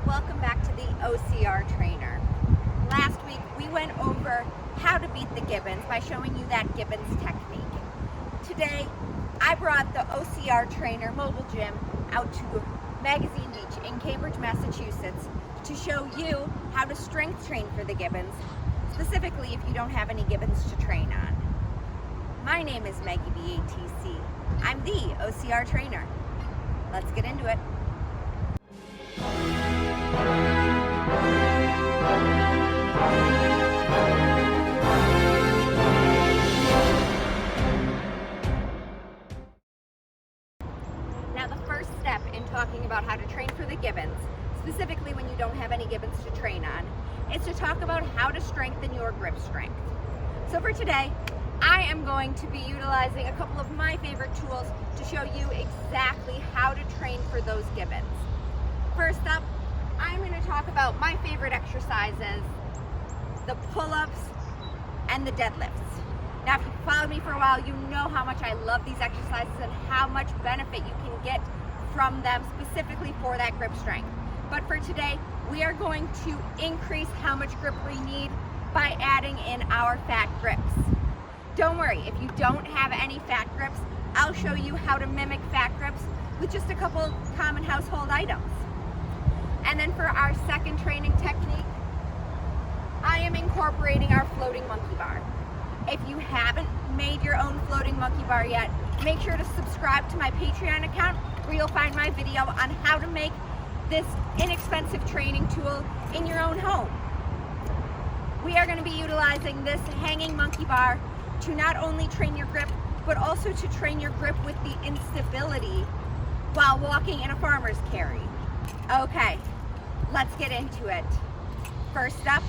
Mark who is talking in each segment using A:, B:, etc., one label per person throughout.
A: Welcome back to the OCR Trainer. Last week we went over how to beat the Gibbons by showing you that Gibbons technique. Today I brought the OCR Trainer mobile gym out to Magazine Beach in Cambridge, Massachusetts to show you how to strength train for the Gibbons, specifically if you don't have any Gibbons to train on. My name is Maggie BATC. I'm the OCR Trainer. Let's get into it. Now the first step in talking about how to train for the Gibbons, specifically when you don't have any Gibbons to train on, is to talk about how to strengthen your grip strength. So for today, I am going to be utilizing a couple of my favorite tools to show you exactly how to train for those Gibbons. First up, I'm going to talk about my favorite exercises, the pull-ups and the deadlifts. Now, if you've followed me for a while, you know how much I love these exercises and how much benefit you can get from them specifically for that grip strength. But for today, we are going to increase how much grip we need by adding in our fat grips. Don't worry, if you don't have any fat grips, I'll show you how to mimic fat grips with just a couple common household items. And then for our second training technique, I am incorporating our floating monkey bar. If you haven't made your own floating monkey bar yet, make sure to subscribe to my Patreon account where you'll find my video on how to make this inexpensive training tool in your own home. We are going to be utilizing this hanging monkey bar to not only train your grip, but also to train your grip with the instability while walking in a farmer's carry. Okay, let's get into it. First up,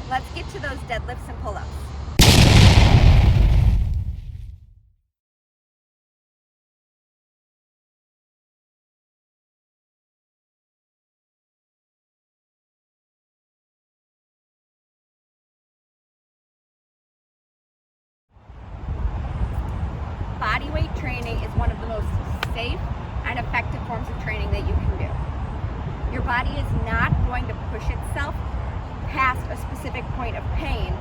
A: let's get to those deadlifts and pull-ups. Bodyweight training is one of the most safe and effective forms of training that you can do. Your body is not going to push itself past a specific point of pain,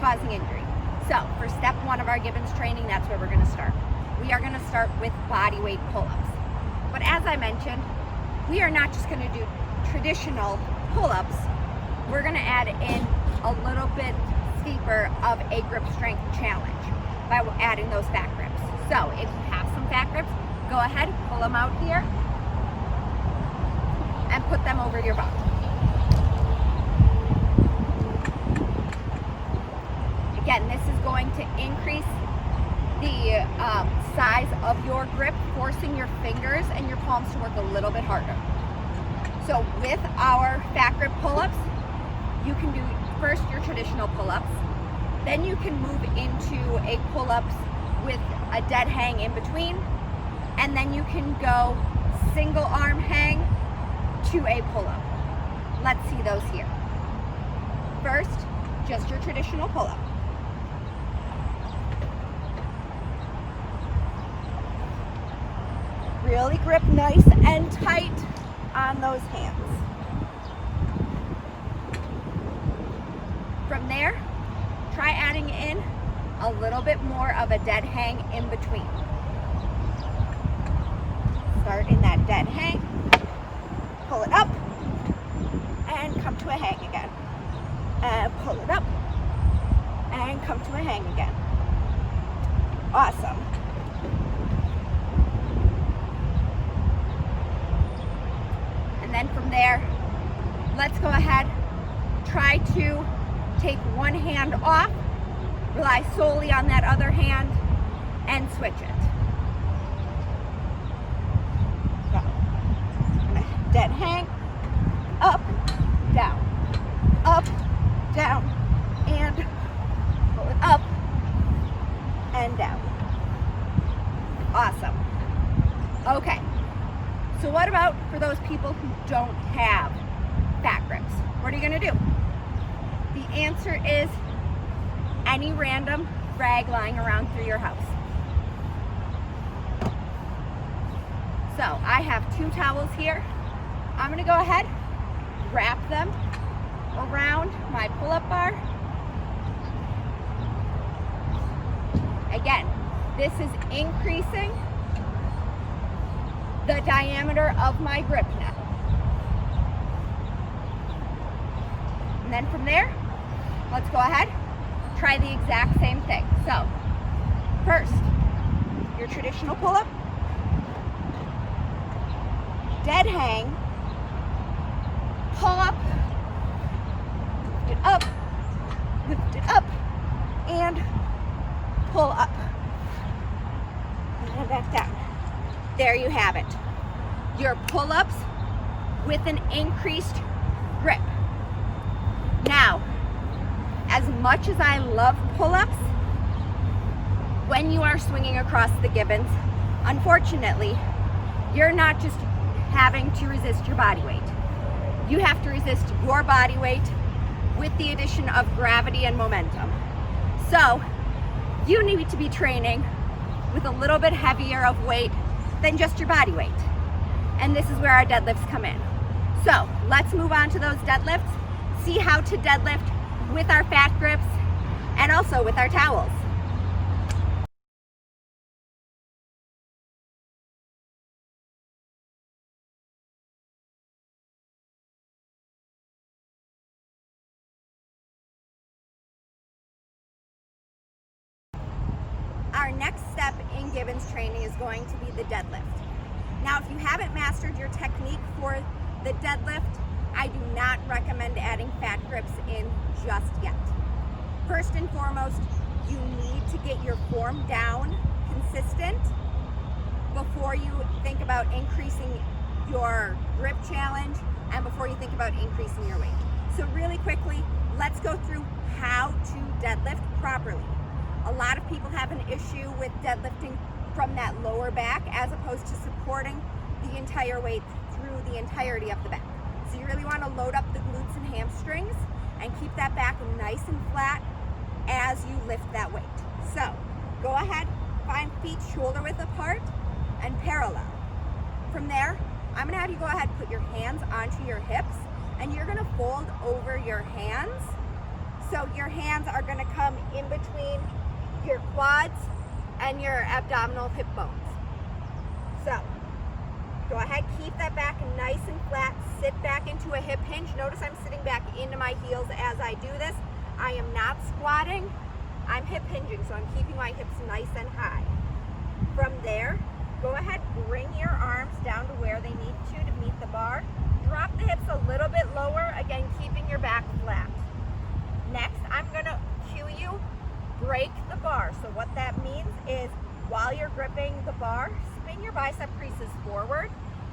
A: causing injury. So for step one of our Gibbons training, that's where we're going to start. We are going to start with bodyweight pull-ups. But as I mentioned, we are not just going to do traditional pull-ups. We're going to add in a little bit steeper of a grip strength challenge by adding those fat grips. So if you have some fat grips, go ahead, pull them out here and put them over your bum. Again, this is going to increase the size of your grip, forcing your fingers and your palms to work a little bit harder. So with our fat grip pull-ups, you can do first your traditional pull-ups, then you can move into a pull-ups with a dead hang in between, and then you can go single arm hang to a pull-up. Let's see those here. First, just your traditional pull-up. Really grip nice and tight on those hands. From there, try adding in a little bit more of a dead hang in between. Start in that dead hang, pull it up, and come to a hang again. And pull it up, and come to a hang again. Awesome. And then from there, let's go ahead, try to take one hand off, rely solely on that other hand, and switch it. So, I'm gonna dead hang, up, down, and pull it up, and down. Awesome. Okay, so what about for those people who don't have fat grips? What are you gonna do? The answer is any random rag lying around through your house. So I have 2 towels here. I'm gonna go ahead wrap them around my pull-up bar. Again, this is increasing the diameter of my grip now. And then from there, let's go ahead, try the exact same thing. So, first, your traditional pull-up, dead hang, pull up, lift it up, and pull up, and back down. There you have it. Your pull-ups with an increased grip. Now, as much as I love pull-ups, when you are swinging across the Gibbons, unfortunately, you're not just having to resist your body weight. You have to resist your body weight with the addition of gravity and momentum. So, you need to be training with a little bit heavier of weight than just your body weight. And this is where our deadlifts come in. So, let's move on to those deadlifts, see how to deadlift with our fat grips and also with our towels. Our next step in Gibbons training is going to be the deadlift. Now, if you haven't mastered your technique for the deadlift, I do not recommend adding fat grips in just yet. First and foremost, you need to get your form down consistent before you think about increasing your grip challenge and before you think about increasing your weight. So really quickly, let's go through how to deadlift properly. A lot of people have an issue with deadlifting from that lower back as opposed to supporting the entire weight through the entirety of the back. So you really want to load up the glutes and hamstrings and keep that back nice and flat as you lift that weight. So go ahead, find feet shoulder width apart and parallel. From there, I'm going to have you go ahead and put your hands onto your hips and you're going to fold over your hands. So your hands are going to come in between your quads and your abdominal hip bones. So go ahead, keep that back nice and flat, sit back into a hip hinge. Notice I'm sitting back into my heels as I do this. I am not squatting, I'm hip hinging, so I'm keeping my hips nice and high. From there, go ahead, bring your arms down to where they need to meet the bar. Drop the hips a little bit lower, again, keeping your back flat. Next, I'm gonna cue you, break the bar. So what that means is while you're gripping the bar, spin your bicep creases forward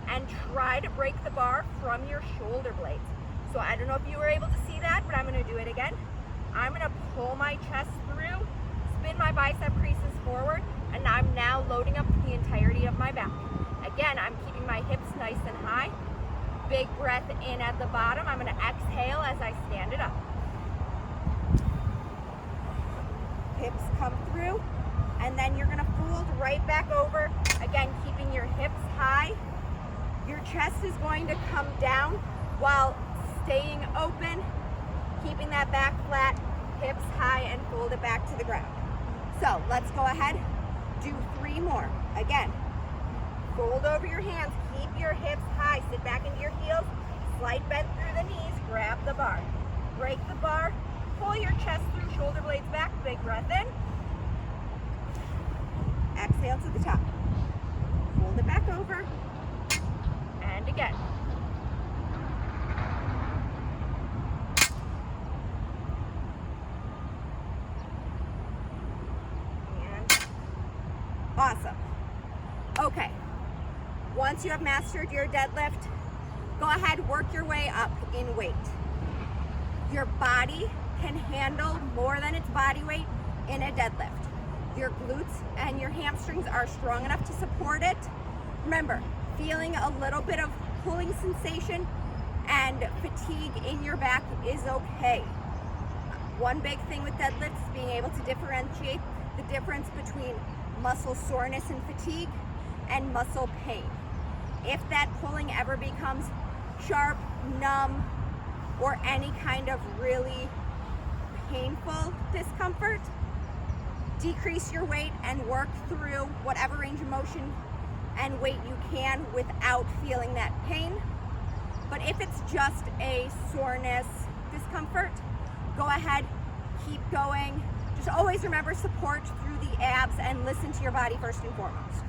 A: and try to break the bar from your shoulder blades. So I don't know if you were able to see that, but I'm gonna do it again. I'm gonna pull my chest through, spin my bicep creases forward, and I'm now loading up the entirety of my back. Again, I'm keeping my hips nice and high. Big breath in at the bottom. I'm gonna exhale as I stand it up. Hips come through, and then you're gonna fold right back over. Again, keeping your hips high. Your chest is going to come down while staying open, keeping that back flat, hips high, and fold it back to the ground. So let's go ahead, do 3 more. Again, fold over your hands, keep your hips high, sit back into your heels, slight bend through the knees, grab the bar. Break the bar, pull your chest through, shoulder blades back, big breath in. Exhale to the top. Fold it back over, and again. Awesome. Okay, once you have mastered your deadlift, go ahead, work your way up in weight. Your body can handle more than its body weight in a deadlift. Your glutes and your hamstrings are strong enough to support it. Remember, feeling a little bit of pulling sensation and fatigue in your back is okay. One big thing with deadlifts is being able to differentiate the difference between muscle soreness and fatigue and muscle pain. If that pulling ever becomes sharp, numb, or any kind of really painful discomfort, decrease your weight and work through whatever range of motion and weight you can without feeling that pain. But if it's just a soreness, discomfort, go ahead, keep going. Just always remember support through the abs and listen to your body first and foremost.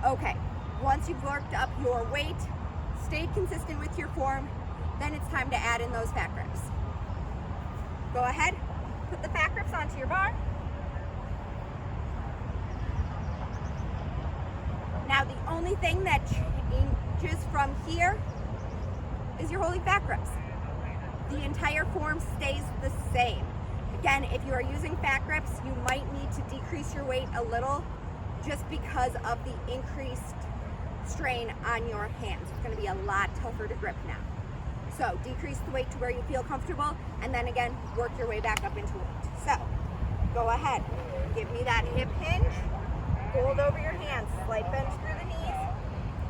A: Okay, once you've worked up your weight, stayed consistent with your form, then it's time to add in those fat grips. Go ahead, put the fat grips onto your bar. Now the only thing that changes from here is your holding fat grips. The entire form stays the same. Again, if you are using fat grips, you might need to decrease your weight a little just because of the increased strain on your hands. It's going to be a lot tougher to grip now. So decrease the weight to where you feel comfortable, and then again, work your way back up into it. So go ahead, give me that hip hinge, fold over your hands, slight bend through the knees,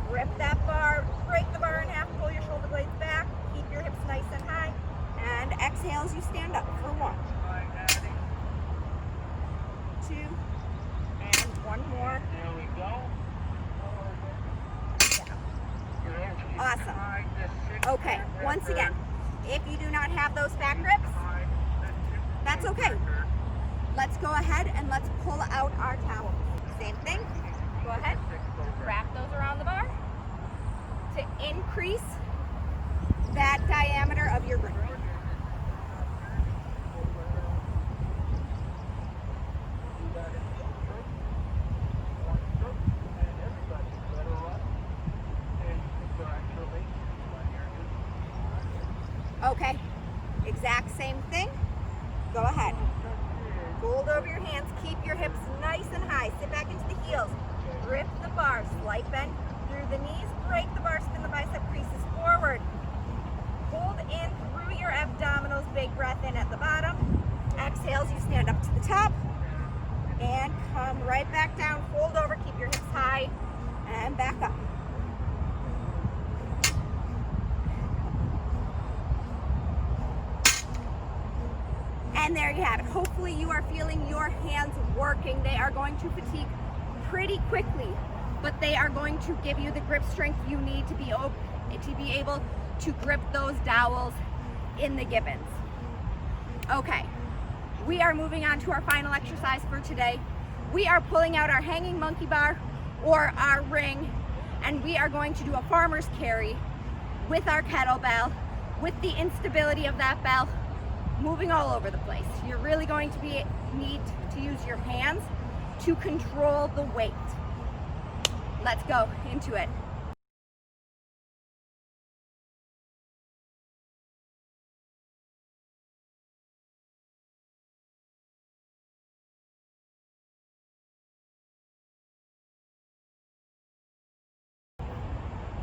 A: grip that bar, break the bar in half, pull your shoulder blades back, keep your hips nice and high, and exhale as you stand up for 1, 2, and 1 more.
B: There we go.
A: Awesome. Okay, once again, if you do not have those fat grips, that's okay. Let's go ahead and let's pull out our towel. Same thing. Go ahead, wrap those around the bar to increase that diameter of your grip. Okay, exact same thing. Go ahead. Fold over your hands, keep your hips nice and high. Sit back into the heels. Grip the bar, slight bend through the knees. Break the bar, spin the bicep creases forward. Hold in through your abdominals, big breath in at the bottom. Exhale as you stand up to the top. And come right back down, fold over, keep your hips high, and back up. And there you have it. Hopefully you are feeling your hands working. They are going to fatigue pretty quickly, but they are going to give you the grip strength you need to be able to grip those dowels in the Gibbons. Okay, we are moving on to our final exercise for today. We are pulling out our hanging monkey bar or our ring, and we are going to do a farmer's carry with our kettlebell, with the instability of that bell moving all over the place. You're really going to need to use your hands to control the weight. Let's go into it.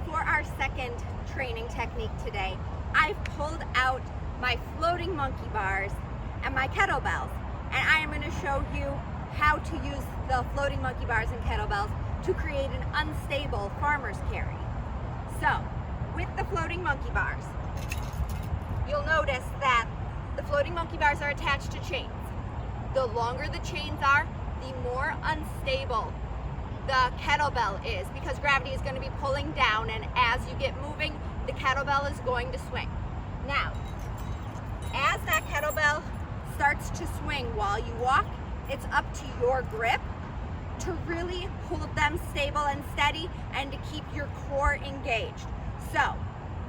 A: For our second training technique today, I've pulled out my floating monkey bars and my kettlebells, and I am going to show you how to use the floating monkey bars and kettlebells to create an unstable farmer's carry. So with the floating monkey bars, you'll notice that the floating monkey bars are attached to chains. The longer the chains are, the more unstable the kettlebell is, because gravity is going to be pulling down, and as you get moving, the kettlebell is going to swing. Now, as that kettlebell starts to swing while you walk, it's up to your grip to really hold them stable and steady and to keep your core engaged. So,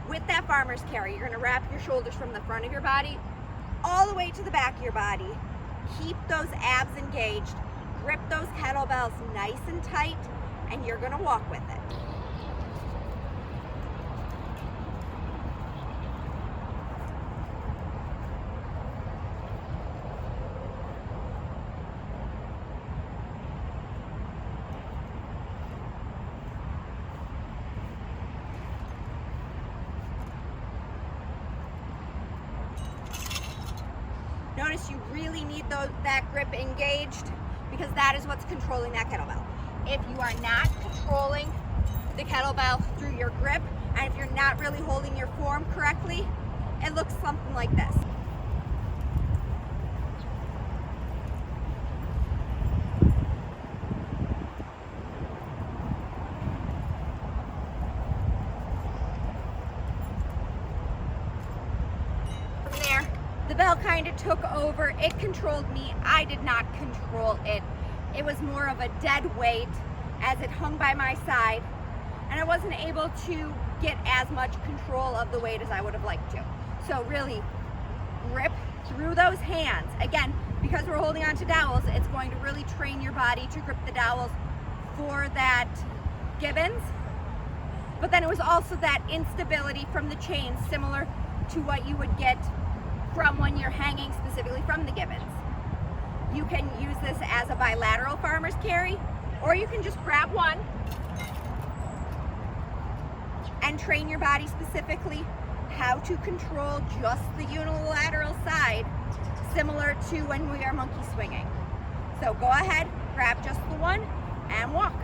A: with that farmer's carry, you're gonna wrap your shoulders from the front of your body all the way to the back of your body. Keep those abs engaged, grip those kettlebells nice and tight, and you're gonna walk with it. Notice you really need that grip engaged, because that is what's controlling that kettlebell. If you are not controlling the kettlebell through your grip, and if you're not really holding your form correctly, it looks something like this. From there, the bell kind of took over. It controlled me. I did not control it. It was more of a dead weight as it hung by my side, and I wasn't able to get as much control of the weight as I would have liked to. So really grip through those hands. Again, because we're holding on to dowels, it's going to really train your body to grip the dowels for that Gibbons. But then it was also that instability from the chain, similar to what you would get from when you're hanging specifically from the Gibbons. You can use this as a bilateral farmer's carry, or you can just grab one and train your body specifically how to control just the unilateral side, similar to when we are monkey swinging. So go ahead, grab just the one and walk.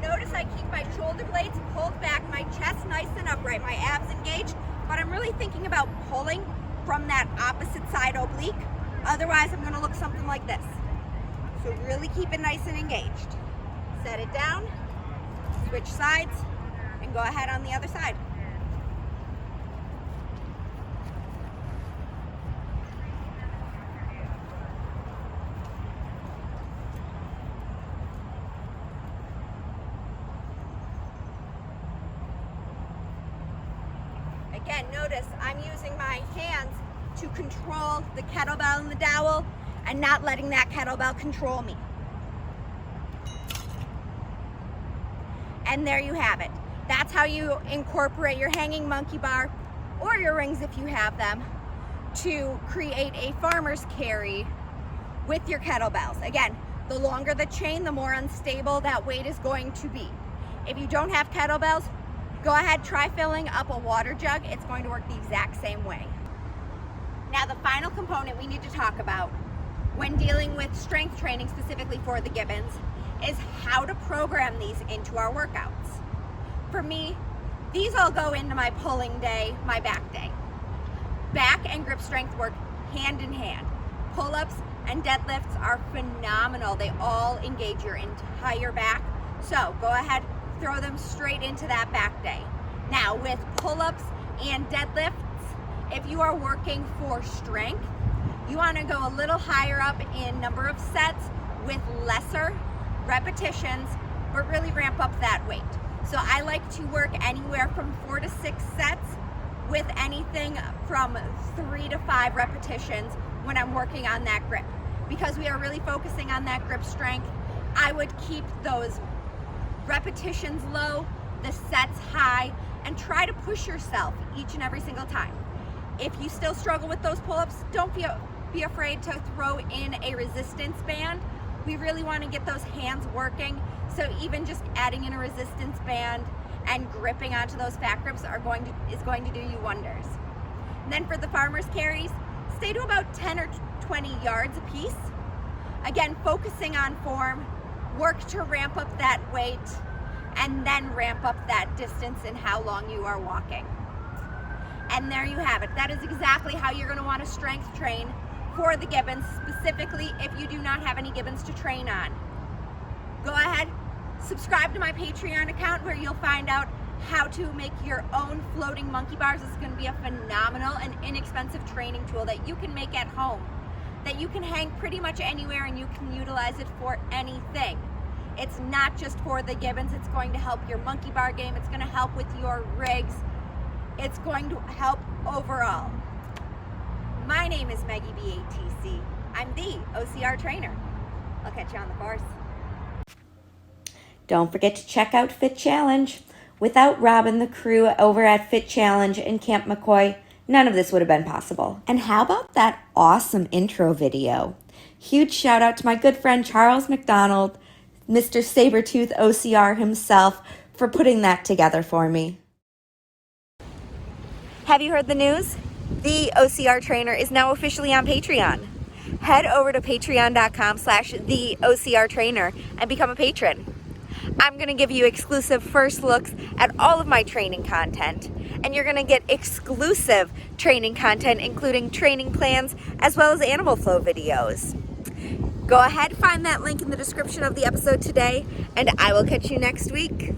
A: Notice I keep my shoulder blades pulled back, my chest nice and upright, my abs engaged, but I'm really thinking about pulling from that opposite side oblique. Otherwise, I'm gonna look something like this. So really keep it nice and engaged. Set it down, switch sides, and go ahead on the other side. Again, notice I'm using my hands to control the kettlebell and the dowel and not letting that kettlebell control me. And there you have it. That's how you incorporate your hanging monkey bar or your rings if you have them to create a farmer's carry with your kettlebells. Again, the longer the chain, the more unstable that weight is going to be. If you don't have kettlebells, go ahead, try filling up a water jug. It's going to work the exact same way. Now, the final component we need to talk about when dealing with strength training, specifically for the Gibbons, is how to program these into our workouts. For me, these all go into my pulling day, my back day. Back and grip strength work hand in hand. Pull-ups and deadlifts are phenomenal. They all engage your entire back. So go ahead, throw them straight into that back day. Now with pull-ups and deadlifts, if you are working for strength, you want to go a little higher up in number of sets with lesser repetitions, but really ramp up that weight. So I like to work anywhere from 4 to 6 sets with anything from 3 to 5 repetitions when I'm working on that grip. Because we are really focusing on that grip strength, I would keep those repetitions low, the sets high, and try to push yourself each and every single time. If you still struggle with those pull-ups, don't be afraid to throw in a resistance band. We really want to get those hands working, so even just adding in a resistance band and gripping onto those fat grips is going to do you wonders. And then for the farmer's carries, stay to about 10 or 20 yards a piece. Again, focusing on form, work to ramp up that weight, and then ramp up that distance and how long you are walking. And there you have it. That is exactly how you're going to want to strength train for the Gibbons, specifically if you do not have any Gibbons to train on. Go ahead, subscribe to my Patreon account where you'll find out how to make your own floating monkey bars. This is going to be a phenomenal and inexpensive training tool that you can make at home, that you can hang pretty much anywhere and you can utilize it for anything. It's not just for the Gibbons, it's going to help your monkey bar game, it's going to help with your rigs, it's going to help overall. My name is Maggie BATC. I'm the OCR trainer. I'll catch you on the course.
B: Don't forget to check out Fit Challenge. Without Rob and the crew over at Fit Challenge in Camp McCoy, none of this would have been possible. And how about that awesome intro video? Huge shout out to my good friend Charles McDonald, Mr. Sabretooth OCR himself, for putting that together for me.
A: Have you heard the news?
B: The OCR Trainer is now officially on Patreon. Head over to patreon.com/theOCRTrainer and become a patron. I'm going to give you exclusive first looks at all of my training content, and you're going to get exclusive training content, including training plans as well as animal flow videos. Go ahead, find that link in the description of the episode today, and I will catch you next week.